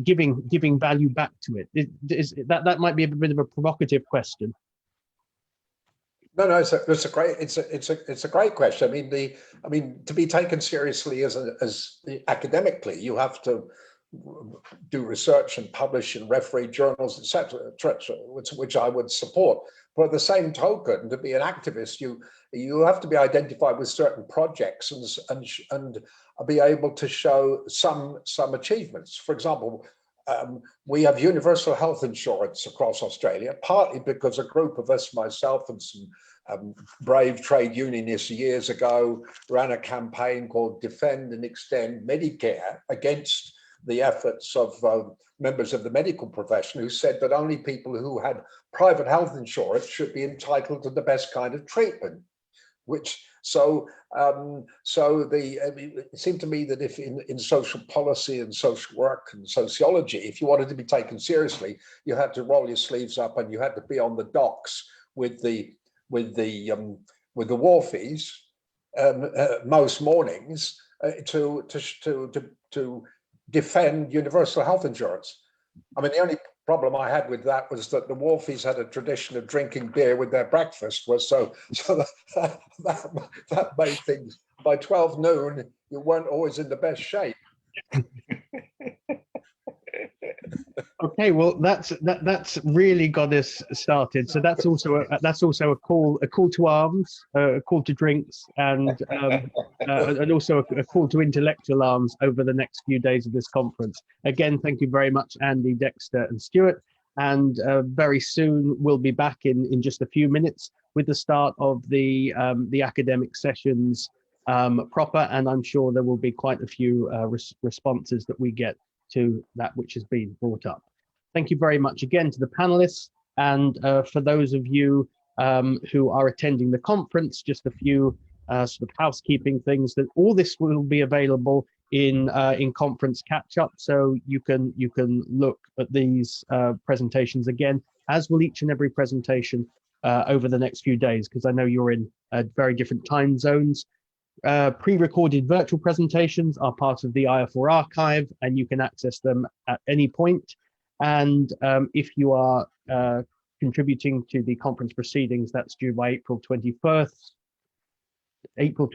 giving value back to it. That might be a bit of a provocative question. No, it's a great question. I mean, to be taken seriously as academically, you have to do research and publish in referee journals, etc., which I would support. But at the same token, to be an activist, you have to be identified with certain projects and be able to show some achievements. For example, we have universal health insurance across Australia, partly because a group of us, myself and some brave trade unionists years ago, ran a campaign called Defend and Extend Medicare against the efforts of members of the medical profession, who said that only people who had private health insurance should be entitled to the best kind of treatment. It seemed to me that if in social policy and social work and sociology, if you wanted to be taken seriously, you had to roll your sleeves up and you had to be on the docks with the wharfies most mornings to defend universal health insurance. I mean, the only problem I had with that was that the wharfies had a tradition of drinking beer with their breakfast, so that made things, by 12 noon, you weren't always in the best shape. Okay, well, that's really got us started. So that's also a call to arms, a call to drinks, and also a call to intellectual arms over the next few days of this conference. Again, thank you very much, Andy, Dexter, and Stuart. And very soon we'll be back in just a few minutes with the start of the academic sessions proper, and I'm sure there will be quite a few responses that we get to that which has been brought up. Thank you very much again to the panelists, and for those of you who are attending the conference, just a few sort of housekeeping things. That all this will be available in conference catch-up, so you can look at these presentations again, as will each and every presentation over the next few days, because I know you're in very different time zones. Pre-recorded virtual presentations are part of the IAFOR archive, and you can access them at any point. And if you are contributing to the conference proceedings. That's due by April 21st. April